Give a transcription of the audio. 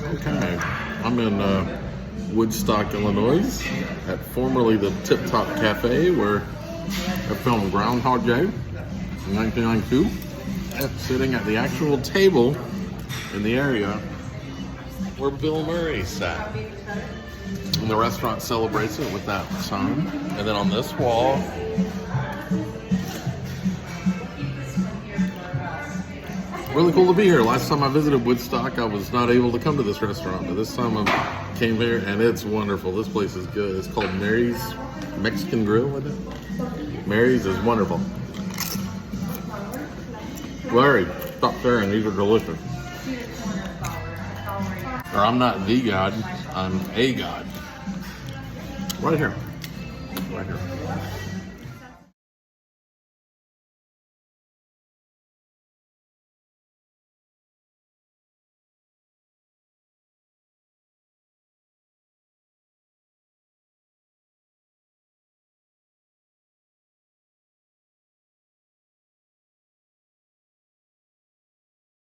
Okay, I'm in Woodstock, Illinois, at formerly the Tip Top Cafe, where I filmed Groundhog Day in 1992. Sitting at the actual table in the area where Bill Murray sat. And the restaurant celebrates it with that sign. And then on this wall, really cool to be here. Last time I visited Woodstock, I was not able to come to this restaurant, but this time I came here and it's wonderful. This place is good. It's called Mary's Mexican Grill, I think. Mary's is wonderful. Larry, stop sharing. These are delicious. Or I'm not the God, I'm a God. Right here. Right here.